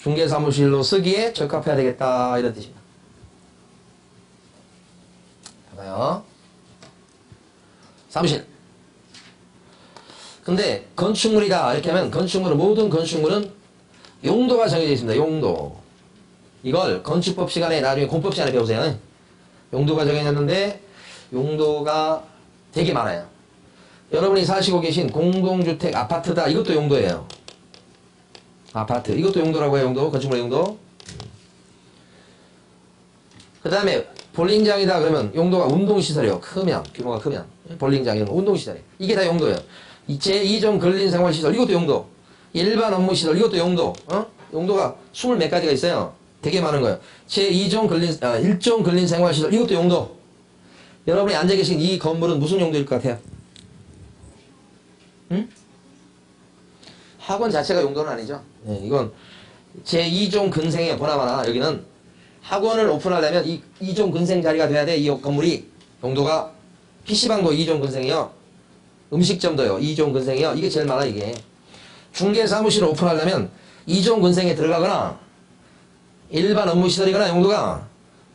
중개사무실로 쓰기에 적합해야 되겠다. 이런 뜻입니다. 봐봐요. 사무실. 근데 건축물이다 이렇게 하면 모든 건축물은 용도가 정해져 있습니다. 용도. 이걸 건축법 시간에 나중에 공법 시간에 배우세요. 용도가 정해졌는데 용도가 되게 많아요. 여러분이 사시고 계신 공동주택 아파트다. 이것도 용도예요. 아파트. 이것도 용도라고 해요. 용도. 건축물의 용도. 그 다음에 볼링장이다 그러면 용도가 운동시설이요. 크면, 규모가 크면. 볼링장 이런 거 운동시설이에요. 이게 다 용도예요. 제2종 근린생활시설 이것도 용도. 일반 업무시설 이것도 용도. 용도가 20몇 가지가 있어요. 되게 많은 거예요. 제2종 1종 근린생활시설 이것도 용도. 여러분이 앉아 계신 이 건물은 무슨 용도일 것 같아요? 응? 학원 자체가 용도는 아니죠. 네, 이건 제2종 근생이에요. 보나마나 여기는 학원을 오픈하려면 이 2종 근생 자리가 돼야 돼. 이 건물이 용도가 PC방도 2종 근생이요. 음식점도요. 2종 근생이요. 이게 제일 많아 이게. 중개사무실을 오픈하려면 2종 근생에 들어가거나 일반 업무시설이거나 용도가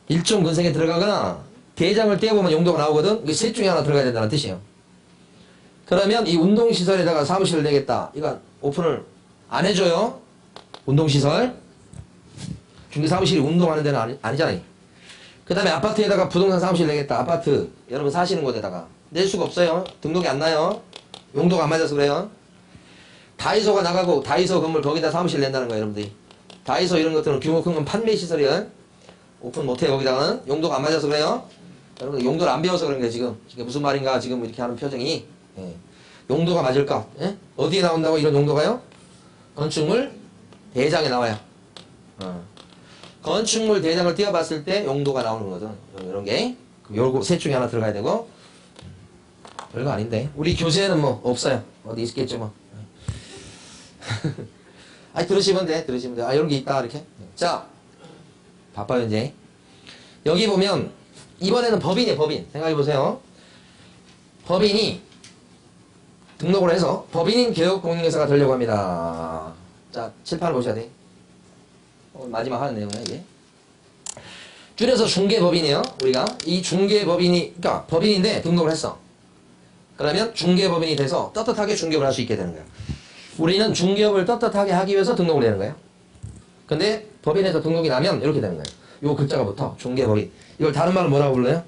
1종 근생에 들어가거나 대장을 떼어보면 용도가 나오거든. 이게 셋 중에 하나 들어가야 된다는 뜻이에요. 그러면 이 운동시설에다가 사무실을 내겠다. 이건 오픈을 안 해줘요. 운동시설. 중개사무실이 운동하는 데는 아니잖아요. 그 다음에 아파트에다가 부동산 사무실 내겠다. 아파트 여러분 사시는 곳에다가 낼 수가 없어요. 등록이 안 나요. 용도가 안 맞아서 그래요. 다이소가 나가고 다이소 건물 거기다 사무실 낸다는 거예요. 여러분들이. 다이소 이런 것들은 규모 큰 건 판매시설이에요. 오픈 못해 거기다가는. 용도가 안 맞아서 그래요. 여러분들 용도를 안 배워서 그런 거예요. 지금. 이게 무슨 말인가 지금 이렇게 하는 표정이. 예. 용도가 맞을까? 예? 어디에 나온다고 이런 용도가요? 건축물 대장에 나와요. 건축물 대장을 띄워봤을 때 용도가 나오는 거죠. 이런 게. 요거 셋 중에 하나 들어가야 되고. 별거 아닌데. 우리 교재에는 뭐 없어요. 어디 있겠죠 뭐. 아니 들으시면 돼. 아 이런 게 있다 이렇게. 자 바빠요 이제. 여기 보면 이번에는 법인이에요. 법인. 생각해보세요. 법인이 등록을 해서 법인인 개업공인회사가 되려고 합니다. 자 7, 8을 보셔야 돼. 마지막 하는 내용이야 이게. 줄여서 중개법인이에요. 우리가 이 중개법인이 그러니까 법인인데 등록을 했어. 그러면 중개법인이 돼서 떳떳하게 중개업을 할 수 있게 되는 거예요. 우리는 중개업을 떳떳하게 하기 위해서 등록을 되는 거예요. 근데 법인에서 등록이 나면 이렇게 되는 거예요. 요 글자가 붙어. 중개법인. 이걸 다른 말로 뭐라고 불러요?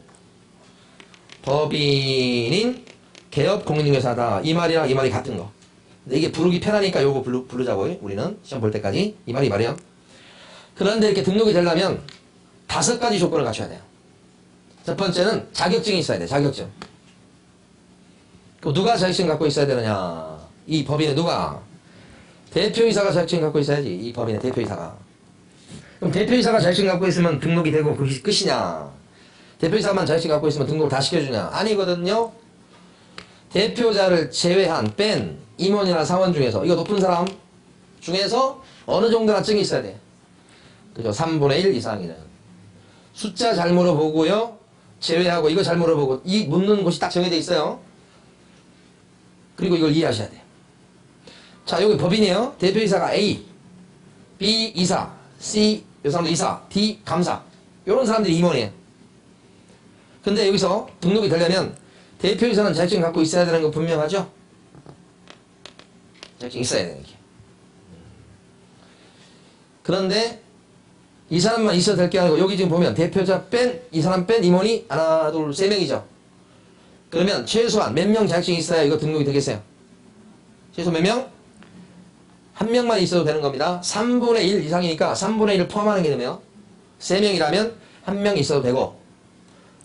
법인인 개업공인회사다. 이 말이랑 이 말이 같은 거. 근데 이게 부르기 편하니까 요거 부르자고요. 우리는 시험 볼 때까지. 이 말이 말이야. 그런데 이렇게 등록이 되려면 5가지 조건을 갖춰야 돼요. 첫 번째는 자격증이 있어야 돼. 자격증. 그럼 누가 자격증 갖고 있어야 되느냐? 이 법인에 누가? 대표이사가 자격증 갖고 있어야지. 이 법인의 대표이사가. 그럼 대표이사가 자격증 갖고 있으면 등록이 되고 그것이 끝이냐? 대표이사만 자격증 갖고 있으면 등록을 다 시켜주냐? 아니거든요. 대표자를 제외한 뺀 임원이나 사원 중에서 이거 높은 사람 중에서 어느 정도나 증이 있어야 돼. 그죠? 3분의 1 이상이는. 숫자 잘 물어보고요. 제외하고 이거 잘 물어보고 이 묻는 곳이 딱 정해져 있어요. 그리고 이걸 이해하셔야 돼요. 자, 여기 법인이에요. 대표이사가 A, B 이사, C 이 사람도 이사, D 감사. 이런 사람들이 임원이에요. 근데 여기서 등록이 되려면 대표이사는 자격증 갖고 있어야 되는 거 분명하죠? 자격증 있어야 되는 게. 그런데 이 사람만 있어도 될 게 아니고 여기 지금 보면 대표자 뺀 이 사람 뺀 임원이 하나 둘 세 명이죠. 그러면 최소한 몇 명 자격증이 있어야 이거 등록이 되겠어요? 최소 몇 명? 한 명만 있어도 되는 겁니다. 3분의 1 이상이니까 3분의 1을 포함하는 게 되면 3명이라면 한 명 있어도 되고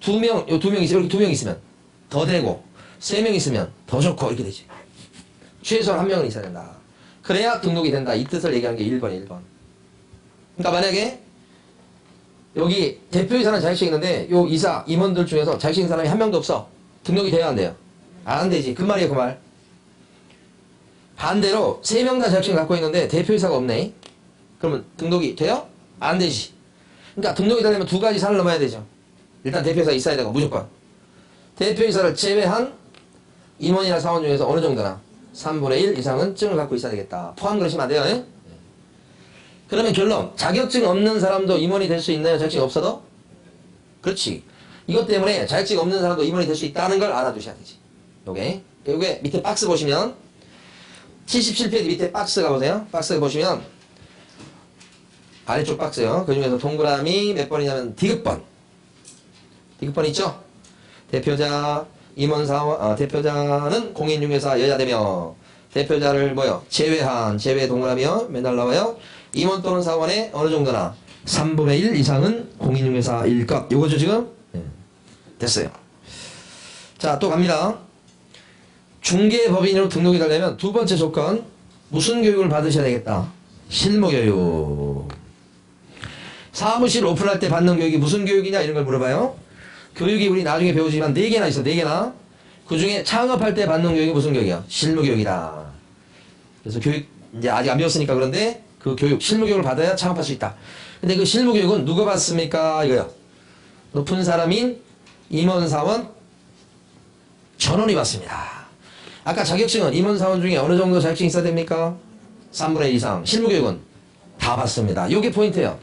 2명, 요 2명 있으면 이렇게 2명 있으면 더 되고 3명 있으면 더 좋고 이렇게 되지. 최소한 한 명은 있어야 된다. 그래야 등록이 된다. 이 뜻을 얘기하는 게 1번이에요. 1번. 그러니까 만약에 여기 대표이사는 자격증이 있는데 요 이사, 임원들 중에서 자격증 있는 사람이 한 명도 없어. 등록이 돼야 안 돼요? 안 되지. 그 말이에요. 그 말. 반대로 3명 다 자격증 갖고 있는데 대표이사가 없네. 그러면 등록이 돼요? 안 되지. 그러니까 등록이 되려면 2가지 산을 넘어야 되죠. 일단 대표이사가 있어야 되고 무조건. 대표이사를 제외한 임원이나 사원 중에서 어느 정도나 3분의 1 이상은 증을 갖고 있어야 되겠다. 포함 그러시면 안 돼요. 예? 그러면 결론. 자격증 없는 사람도 임원이 될 수 있나요? 자격증 없어도? 그렇지. 이것 때문에 자격증 없는 사람도 임원이 될 수 있다는 걸 알아두셔야 되지. 요게 밑에 박스 보시면 77페이지 밑에 박스 가보세요. 박스 보시면 아래쪽 박스요. 그 중에서 동그라미 몇 번이냐면 디귿번. 디귿번 있죠? 대표자, 임원사원, 대표자는 공인중개사 여자되며 대표자를 뭐요? 제외 동그라미요. 맨날 나와요. 임원 또는 사원의 어느 정도나 3분의 1 이상은 공인중개사일 것. 요거죠 지금? 네. 됐어요. 자, 또 갑니다. 중개법인으로 등록이 되려면 두 번째 조건, 무슨 교육을 받으셔야 되겠다? 실무교육. 사무실 오픈할 때 받는 교육이 무슨 교육이냐 이런 걸 물어봐요. 교육이 우리 나중에 배우지만 4개나 있어. 4개나. 그 중에 창업할 때 받는 교육이 무슨 교육이야? 실무교육이다. 그래서 교육 이제 아직 안 배웠으니까 그런데 그 교육, 실무교육을 받아야 창업할 수 있다. 근데 그 실무교육은 누가 받습니까? 이거요. 높은 사람인 임원사원 전원이 받습니다. 아까 자격증은 임원사원 중에 어느 정도 자격증이 있어야 됩니까? 3분의 1 이상. 실무교육은 다 받습니다. 이게 포인트예요.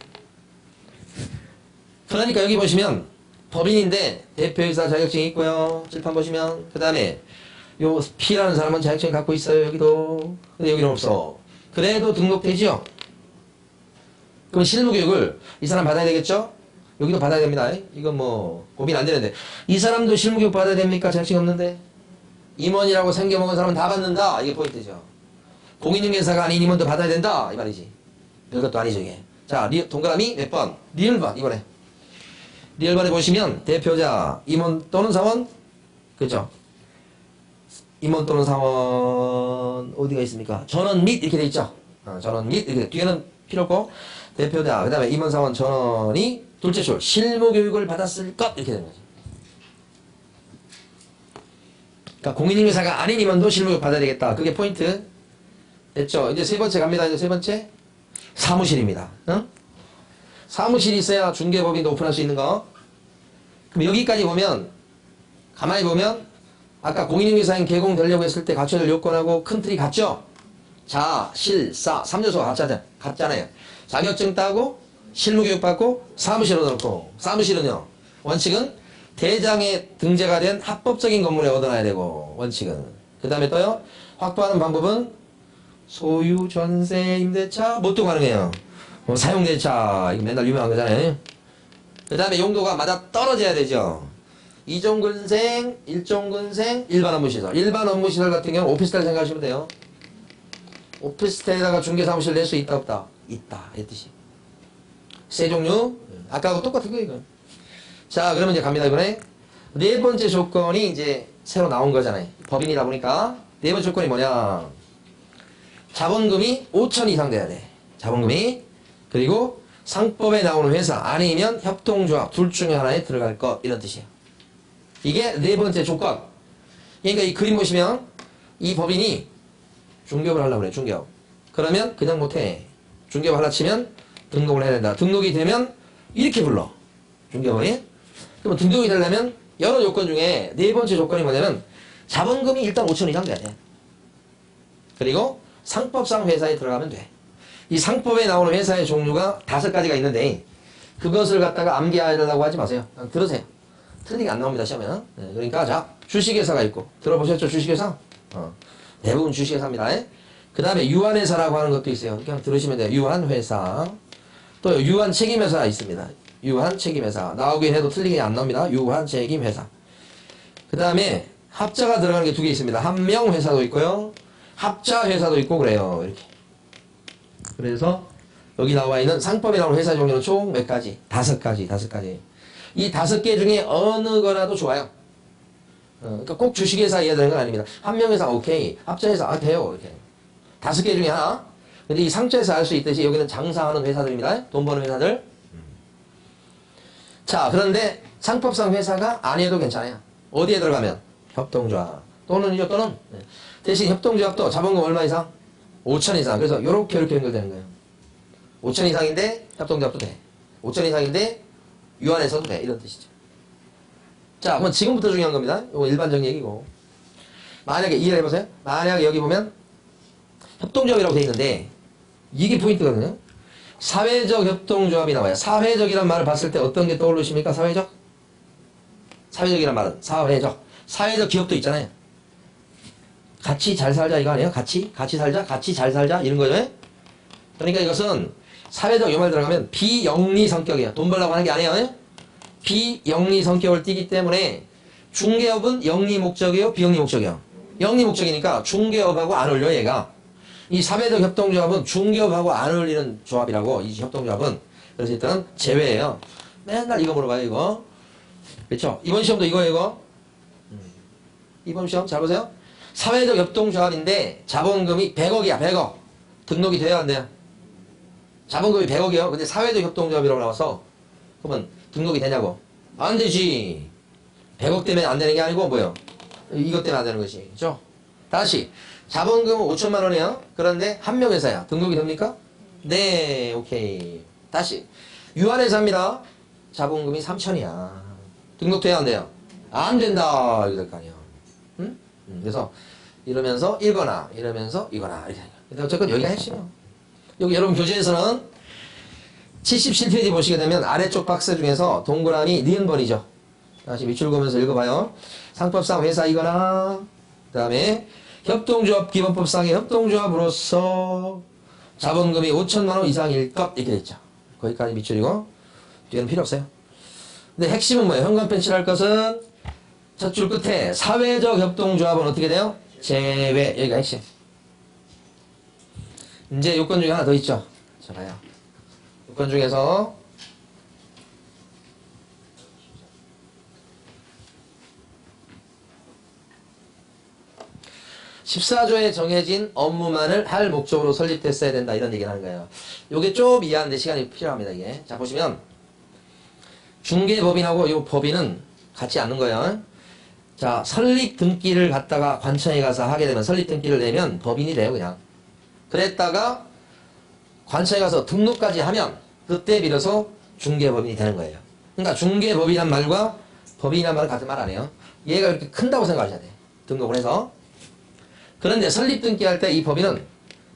그러니까 여기 보시면 법인인데 대표이사 자격증이 있고요. 칠판 보시면 그 다음에 요 P라는 사람은 자격증 갖고 있어요. 여기도. 근데 여기는 없어. 그래도 등록되지요. 그럼 실무교육을 이 사람 받아야 되겠죠? 여기도 받아야 됩니다. 이건 뭐 고민 안 되는데 이 사람도 실무교육 받아야 됩니까? 자격증 없는데 임원이라고 생겨먹은 사람은 다 받는다. 이게 포인트죠. 공인중개사가 아닌 임원도 받아야 된다. 이 말이지. 별것도 아니죠 이게. 자, 동그라미 몇 번? 리을번 이번에. 리을번에 보시면 대표자, 임원 또는 사원, 그죠? 임원 또는 사원 어디가 있습니까? 전원 및 이렇게 돼 있죠. 전원 및 이렇게 뒤에는 필요 없고 대표자, 그 다음에 임원 사원 전원이 둘째 줄 실무교육을 받았을 것 이렇게 되는 거죠. 그러니까 공인중개사가 아닌 임원도 실무교육 받아야 되겠다. 그게 포인트. 됐죠? 이제 세 번째 갑니다. 이제 세 번째 사무실입니다. 사무실이 있어야 중개법인도 오픈할 수 있는 거. 그럼 여기까지 보면 가만히 보면 아까 공인중개사인 개공되려고 했을 때 갖춰야 될 요건하고 큰 틀이 같죠? 자, 실, 사, 3요소가 같잖아요. 자격증 따고 실무교육 받고 사무실로 넣고 사무실은요. 원칙은 대장에 등재가 된 합법적인 건물에 얻어놔야 되고 원칙은. 그 다음에 또요. 확보하는 방법은 소유, 전세, 임대차 뭣도 가능해요. 사용대차 이거 맨날 유명한 거잖아요. 그 다음에 용도가 맞아 떨어져야 되죠. 이종근생, 일종근생, 일반 업무시설. 일반 업무시설 같은 경우는 오피스텔 생각하시면 돼요. 오피스텔에다가 중개사무실 낼 수 있다 없다? 있다 이 뜻이. 세 종류 아까하고 똑같은 거 이거. 자, 그러면 이제 갑니다. 이번에 네 번째 조건이 이제 새로 나온 거잖아요. 법인이다 보니까 네 번째 조건이 뭐냐? 자본금이 5천 이상 돼야 돼. 자본금이. 그리고 상법에 나오는 회사 아니면 협동조합 둘 중에 하나에 들어갈 것 이런 뜻이에요. 이게 네 번째 조건. 그러니까 이 그림 보시면 이 법인이 중개업을 하려고 그래. 중개업. 그러면 그냥 못해. 중개업 하려 치면 등록을 해야 된다. 등록이 되면 이렇게 불러. 중개업이. 그러면 등록이 되려면 여러 조건 중에 네 번째 조건이 뭐냐면 자본금이 일단 5천 이상 돼야 돼. 그리고 상법상 회사에 들어가면 돼. 이 상법에 나오는 회사의 종류가 5가지가 있는데 그것을 갖다가 암기하려고 하지 마세요. 그냥 들으세요. 틀리게 안 나옵니다. 시험에는. 네, 그러니까 자 주식회사가 있고 들어보셨죠? 주식회사? 대부분 주식회사입니다. 그 다음에 유한회사라고 하는 것도 있어요. 그냥 들으시면 돼요. 유한회사. 또 유한책임회사 있습니다. 유한책임회사. 나오긴 해도 틀리게 안 나옵니다. 유한책임회사. 그 다음에 합자가 들어가는 게 2개 있습니다. 한명회사도 있고요. 합자회사도 있고 그래요. 이렇게. 그래서 여기 나와 있는 상법에 나오는 회사 종류는 총 몇 가지? 5가지. 5가지. 이 5개 중에 어느 거라도 좋아요. 그러니까 꼭 주식회사 해야 되는 건 아닙니다. 한명회사 오케이. 합자회사 돼요. 이렇게. 5개 중에 하나. 근데 이 상자에서 알 수 있듯이 여기는 장사하는 회사들입니다. 돈 버는 회사들. 자, 그런데 상법상 회사가 아니어도 괜찮아요. 어디에 들어가면? 협동조합. 또는요, 또는. 대신 협동조합도 자본금 얼마 이상? 5천 이상. 그래서 요렇게 이렇게 연결되는 거예요. 5천 이상인데 협동조합도 돼. 5천 이상인데 유한해서도 돼. 이런 뜻이죠. 자, 그럼 지금부터 중요한 겁니다. 이거 일반적 얘기고. 만약에 이해를 해보세요. 만약에 여기 보면 협동조합이라고 돼 있는데 이게 포인트거든요. 사회적 협동조합이 나와요. 사회적이란 말을 봤을 때 어떤 게 떠오르십니까? 사회적? 사회적이란 말은 사회적. 사회적 기업도 있잖아요. 같이 잘 살자 이거 아니에요? 같이 살자, 같이 잘 살자 이런 거죠. 그러니까 이것은 사회적 요 말 들어가면 비영리 성격이에요. 돈 벌려고 하는 게 아니에요. 비영리 성격을 띠기 때문에 중개업은 영리 목적이에요, 비영리 목적이에요. 영리 목적이니까 중개업하고 안 어울려 얘가. 이 사회적 협동조합은 중개업하고 안 어울리는 조합이라고, 이 협동조합은. 그래서 일단 제외예요. 맨날 이거 물어봐요 이거. 그렇죠? 이번 시험도 이거예요 이거. 이번 시험 잘 보세요. 사회적 협동조합인데 자본금이 100억이야 100억. 등록이 돼야 안 돼요? 자본금이 100억이요. 근데 사회적 협동조합이라고 나와서 그러면 등록이 되냐고. 안 되지. 100억 때문에 안 되는 게 아니고 뭐요? 이것 때문에 안 되는 것이. 그죠? 다시 자본금은 5천만 원이에요. 그런데 한 명 회사야. 등록이 됩니까? 네. 오케이. 다시 유한회사입니다. 자본금이 3천이야. 등록돼야 안 돼요? 안 된다. 이렇게 될 거 아니에요. 응? 그래서 이러면서 이거나 이러면서 이거나 이렇게. 근데 어쨌든 여기가 핵심이에요. 여기 여러분 교재에서는 77페이지 보시게 되면 아래쪽 박스 중에서 동그라미 니은번이죠. 다시 밑줄 그으면서 읽어봐요. 상법상 회사이거나 그 다음에 협동조합 기본법상의 협동조합으로서 자본금이 5천만 원 이상일 것 이렇게 됐죠. 거기까지 밑줄이고 뒤에는 필요 없어요. 근데 핵심은 뭐예요? 현관펜 칠할 것은 첫 줄 끝에 사회적 협동조합은 어떻게 돼요? 제외. 여기가 핵심. 이제 요건 중에 하나 더 있죠. 자 봐요. 요건 중에서 14조에 정해진 업무만을 할 목적으로 설립됐어야 된다 이런 얘기를 하는 거예요. 요게 좀 이해하는데 시간이 필요합니다. 이게. 자 보시면 중개법인하고 요 법인은 같지 않는 거예요. 자 설립 등기를 갖다가 관청에 가서 하게 되면 설립 등기를 내면 법인이 돼요 그냥. 그랬다가 관청에 가서 등록까지 하면 그때 비로소 중개법인이 되는 거예요. 그러니까 중개법이란 말과 법인이란 말은 같은 말 아니에요. 얘가 이렇게 큰다고 생각하셔야 돼요. 등록을 해서. 그런데 설립 등기할 때 이 법인은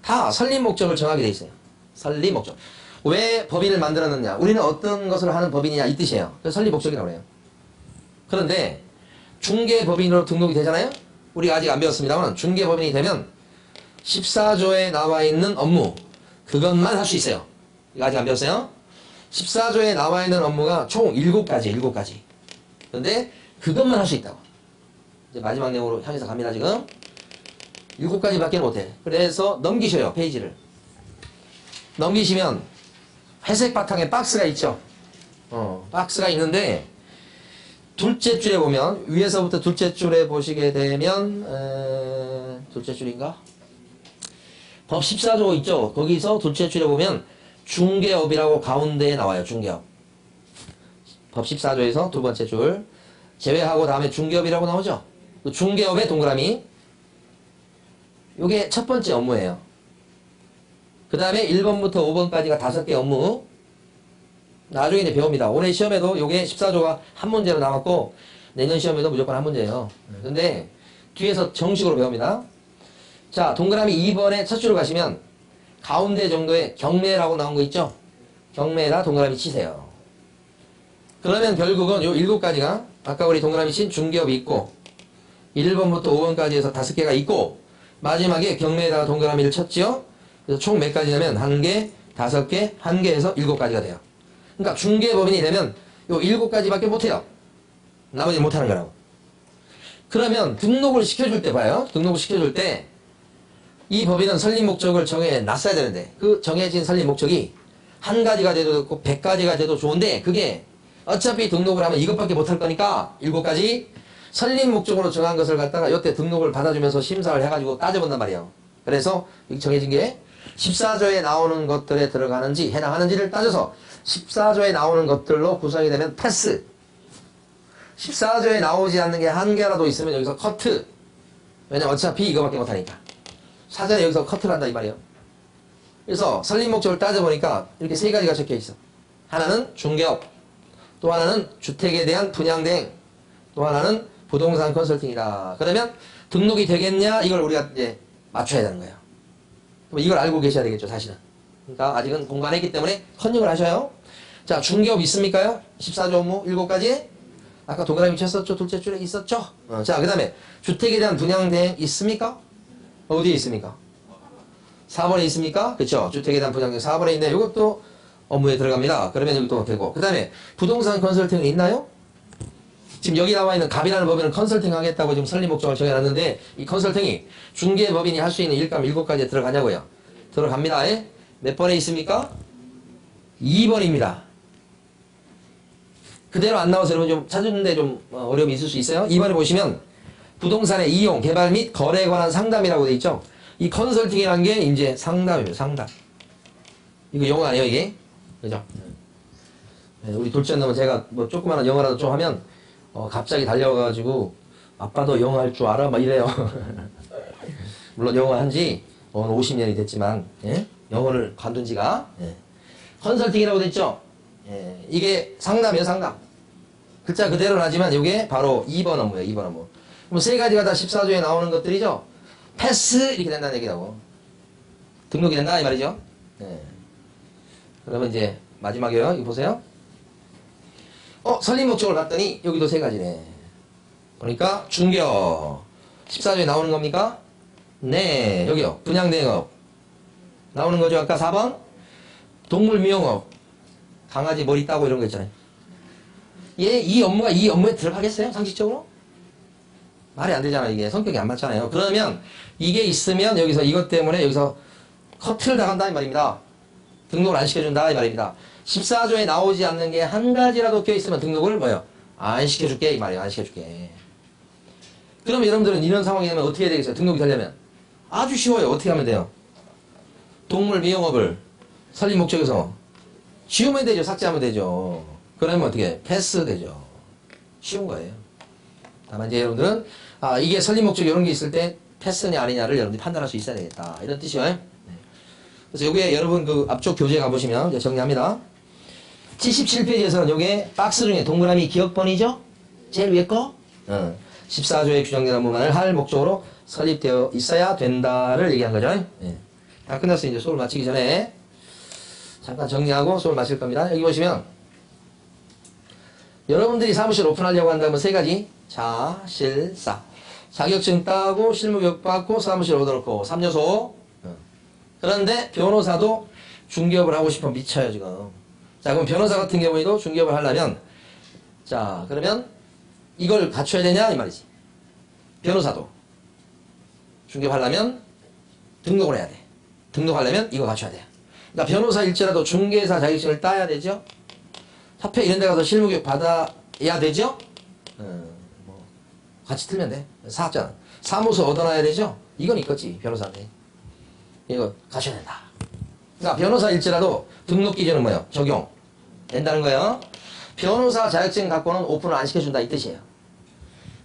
다 설립 목적을 정하게 돼 있어요. 설립 목적. 왜 법인을 만들었느냐? 우리는 어떤 것을 하는 법인이냐 이 뜻이에요. 그래서 설립 목적이라고 해요. 그런데 중개법인으로 등록이 되잖아요. 우리가 아직 안 배웠습니다만 중개법인이 되면 14조에 나와 있는 업무 그것만 할 수 있어요. 이거 아직 안 배웠어요. 14조에 나와 있는 업무가 총 7가지. 그런데 그것만 할 수 있다고. 이제 마지막 내용으로 향해서 갑니다 지금. 7가지밖에 못해. 그래서 넘기셔요 페이지를. 넘기시면 회색 바탕에 박스가 있죠. 박스가 있는데 둘째 줄에 보면 위에서부터 둘째 줄에 보시게 되면 둘째 줄인가? 법 14조 있죠. 거기서 둘째 줄에 보면 중개업이라고 가운데에 나와요. 중개업. 법 14조에서 두 번째 줄 제외하고 다음에 중개업이라고 나오죠. 그 중개업의 동그라미 요게 첫 번째 업무예요. 그 다음에 1번부터 5번까지가 5개 업무. 나중에 이제 배웁니다. 올해 시험에도 요게 14조가 한 문제로 나왔고 내년 시험에도 무조건 한 문제예요. 근데 뒤에서 정식으로 배웁니다. 자, 동그라미 2번에 첫 줄을 가시면 가운데 정도에 경매라고 나온 거 있죠? 경매에다 동그라미 치세요. 그러면 결국은 요 7가지가 아까 우리 동그라미 친 중개업이 있고 1번부터 5번까지 해서 5개가 있고 마지막에 경매에다가 동그라미를 쳤지요? 그래서 총 몇 가지냐면 1개, 5개, 1개에서 7가지가 돼요. 그러니까 중개법인이 되면 요 7가지밖에 못해요. 나머지 못하는 거라고. 그러면 등록을 시켜줄 때 봐요. 등록을 시켜줄 때 이 법인은 설립 목적을 정해놨어야 되는데 그 정해진 설립 목적이 1가지가 돼도 좋고 100가지가 돼도 좋은데 그게 어차피 등록을 하면 이것밖에 못할 거니까 7가지 설립 목적으로 정한 것을 갖다가 이때 등록을 받아주면서 심사를 해가지고 따져본단 말이에요. 그래서 여기 정해진 게 14조에 나오는 것들에 들어가는지 해당하는지를 따져서 14조에 나오는 것들로 구성이 되면 패스. 14조에 나오지 않는 게 1개라도 있으면 여기서 커트. 왜냐면 어차피 이거밖에 못하니까. 사전에 여기서 커트를 한다 이 말이에요. 그래서 설립 목적을 따져보니까 이렇게 3가지가 적혀 있어. 하나는 중개업, 또 하나는 주택에 대한 분양대행, 또 하나는 부동산 컨설팅이다. 그러면 등록이 되겠냐? 이걸 우리가 이제 맞춰야 되는 거예요. 그럼 이걸 알고 계셔야 되겠죠, 사실은. 그러니까 아직은 공부 안 했기 때문에 컨닝을 하셔요. 자, 중개업 있습니까요? 14조 업무 7가지. 아까 동그라미 쳤었죠? 둘째 줄에 있었죠? 자, 그 다음에 주택에 대한 분양대행 있습니까? 어디에 있습니까? 4번에 있습니까? 그쵸? 주택에 대한 부장경 4번에 있네. 이것도 업무에 들어갑니다. 그러면 여기 또 되고. 그 다음에 부동산 컨설팅은 있나요? 지금 여기 나와 있는 갑이라는 법인은 컨설팅 하겠다고 지금 설립 목적을 정해놨는데 이 컨설팅이 중개법인이 할 수 있는 일감 7가지에 들어가냐고요? 들어갑니다. 예? 몇 번에 있습니까? 2번입니다. 그대로 안 나와서 여러분 좀 찾는데 좀 어려움이 있을 수 있어요. 2번에 보시면 부동산의 이용, 개발 및 거래에 관한 상담이라고 돼 있죠. 이 컨설팅이라는 게 이제 상담이에요. 상담. 이거 영어 아니에요 이게? 그죠? 네, 우리 둘째 놈은 제가 뭐 조그마한 영어라도 좀 하면 갑자기 달려가지고 아빠도 영어 할 줄 알아? 막 이래요. 물론 영어 한지 50년이 됐지만 예? 영어를 관둔 지가 예. 컨설팅이라고 됐죠? 예. 이게 상담이에요. 상담. 글자 그대로 나지만 이게 바로 2번 업무예요. 2번 업무. 그럼 세 가지가 다 14조에 나오는 것들이죠. 패스 이렇게 된다는 얘기라고. 등록이 된다 이 말이죠. 예. 그러면 이제 마지막이에요. 이거 보세요. 설립 목적을 봤더니 여기도 세 가지네. 그러니까 중개업 14조에 나오는 겁니까? 네. 여기요. 분양대행업 나오는 거죠. 아까 4번 동물 미용업 강아지 머리 따고 이런 거 있잖아요. 이 업무가 이 업무에 들어가겠어요? 상식적으로? 말이 안 되잖아요. 이게 성격이 안 맞잖아요. 그러면 이게 있으면 여기서 이것 때문에 여기서 커트를 당한다 이 말입니다. 등록을 안 시켜준다 이 말입니다. 14조에 나오지 않는 게 한 가지라도 껴있으면 등록을 뭐요? 안 시켜줄게 이 말이에요. 안 시켜줄게. 그럼 여러분들은 이런 상황이 되면 어떻게 해야 되겠어요? 등록이 되려면 아주 쉬워요. 어떻게 하면 돼요? 동물 미용업을 설립 목적에서 지우면 되죠. 삭제하면 되죠. 그러면 어떻게? 패스 되죠. 쉬운 거예요. 다만 이제 여러분들은 이게 설립 목적 이런 게 있을 때 패스냐 아니냐를 여러분들이 판단할 수 있어야 되겠다. 이런 뜻이에요. 네. 그래서 요게 여러분 그 앞쪽 교재 가보시면 이제 정리합니다. 77페이지에서는 요게 박스 중에 동그라미 기억번이죠? 제일 위에 거? 14조에 규정된 업무만을 할 목적으로 설립되어 있어야 된다를 얘기한 거죠. 네. 다 끝났어요. 이제 수업을 마치기 전에 잠깐 정리하고 수업을 마칠 겁니다. 여기 보시면 여러분들이 사무실 오픈하려고 한다면 세 가지. 자, 실, 사. 자격증 따고 실무교육 받고 사무실 얻어놓고 3요소. 그런데 변호사도 중개업을 하고 싶으면 미쳐요 지금. 자, 그럼 변호사 같은 경우에도 중개업을 하려면 자, 그러면 이걸 갖춰야 되냐 이 말이지. 변호사도 중개업 하려면 등록을 해야 돼. 등록하려면 이거 갖춰야 돼. 그러니까 변호사일지라도 중개사 자격증을 따야 되죠. 협회 이런 데 가서 실무교육 받아야 되죠. 뭐 같이 틀면 돼. 사업자는 사무소 얻어놔야 되죠. 이건 있겠지 변호사인데 이거 갖춰야 된다. 그러니까 변호사일지라도 등록 기준은 뭐예요? 적용 된다는 거예요. 변호사 자격증 갖고는 오픈을 안 시켜준다 이 뜻이에요.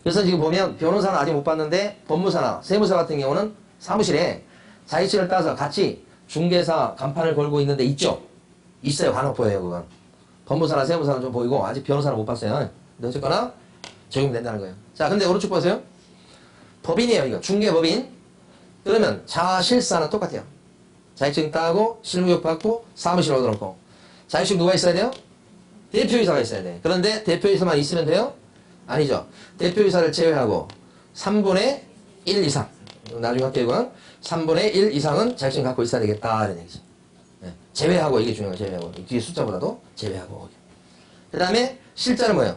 그래서 지금 보면 변호사는 아직 못 받는데 법무사나 세무사 같은 경우는 사무실에 자격증을 따서 같이 중개사 간판을 걸고 있는데 있죠? 있어요. 간혹 보여요 그건. 법무사나 세무사는 좀 보이고 아직 변호사는 못 봤어요. 근데 어쨌거나 적용된다는 거예요. 자, 근데 오른쪽 보세요. 법인이에요 이거. 중개법인. 그러면 자실사는 똑같아요. 자격증 따고 실무교육 받고 사무실 얻어놓고. 자격증 누가 있어야 돼요? 대표이사가 있어야 돼. 그런데 대표이사만 있으면 돼요? 아니죠. 대표이사를 제외하고 3분의 1 이상 나중에 할게요 이건 3분의 1 이상은 자격증 갖고 있어야 되겠다 이런 얘기죠. 네. 제외하고 이게 중요해요. 제외하고 뒤에 숫자보다도 제외하고. 그 다음에 실자는 뭐예요?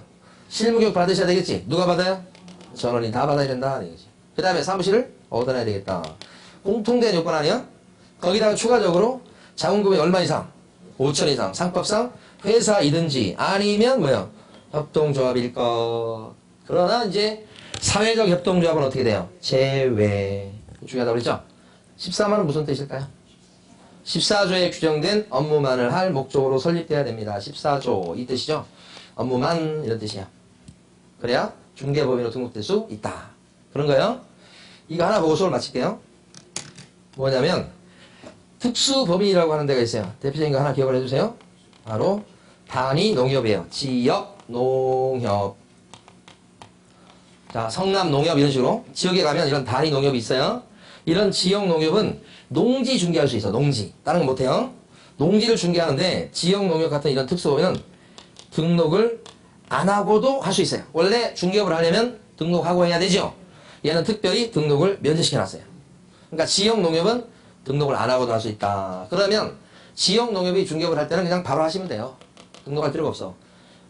실무교육 받으셔야 되겠지. 누가 받아요? 전원이 다 받아야 된다 이런 얘기죠. 그 다음에 사무실을 얻어놔야 되겠다. 공통된 요건 아니야? 거기다가 추가적으로 자본금이 얼마 이상? 5천 이상 상법상 회사이든지 아니면 뭐예요? 협동조합일 것. 그러나 이제 사회적 협동조합은 어떻게 돼요? 제외. 중요하다고 그랬죠? 14만은 무슨 뜻일까요? 14조에 규정된 업무만을 할 목적으로 설립돼야 됩니다. 14조 이 뜻이죠? 업무만 이런 뜻이야. 그래야 중개법인으로 등록될 수 있다. 그런 거예요. 이거 하나 보고 수업을 마칠게요. 뭐냐면 특수법인이라고 하는 데가 있어요. 대표적인 거 하나 기억을 해주세요. 바로 단위농협이에요. 지역농협. 자, 성남농협 이런 식으로 지역에 가면 이런 단위농협이 있어요. 이런 지역농협은 농지 중개할 수 있어. 농지. 다른 건 못해요. 농지를 중개하는데 지역농협 같은 이런 특수법인은 등록을 안 하고도 할 수 있어요. 원래 중개업을 하려면 등록하고 해야 되죠. 얘는 특별히 등록을 면제시켜놨어요. 그러니까 지역농협은 등록을 안 하고도 할 수 있다. 그러면 지역농협이 중개업을 할 때는 그냥 바로 하시면 돼요. 등록할 필요가 없어.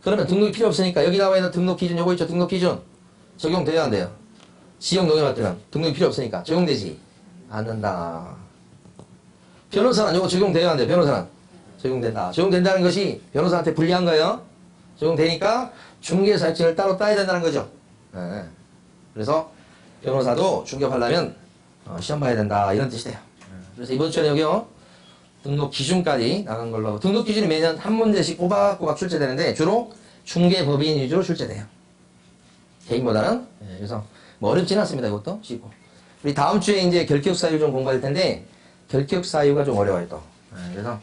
그러면 등록이 필요 없으니까 여기 나와 있는 등록 기준 요거 있죠. 등록 기준 적용돼야 안 돼요. 지역농협 할 때는 등록이 필요 없으니까 적용되지 않는다. 변호사는 요거 적용돼야 안 돼요. 변호사는 적용된다. 적용된다는 것이 변호사한테 불리한 거예요. 적용되니까 중개사익증을 따로 따야 된다는 거죠. 네. 그래서 변호사도 중개업하려면 시험 봐야 된다 이런 뜻이 돼요. 그래서 이번 주에 여기요 등록 기준까지 나간 걸로 하고, 등록 기준이 매년 한 문제씩 꼬박꼬박 출제되는데 주로 중개법인 위주로 출제돼요. 개인보다는. 네, 그래서 뭐 어렵지는 않습니다. 이것도 쉽고. 우리 다음 주에 이제 결격 사유 좀 공부할 텐데 결격 사유가 좀 어려워요 또. 네, 그래서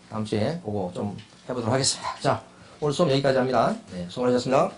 다음 주에 그거 좀 해보도록 하겠습니다. 자, 오늘 수업 여기까지 합니다. 네, 수고하셨습니다.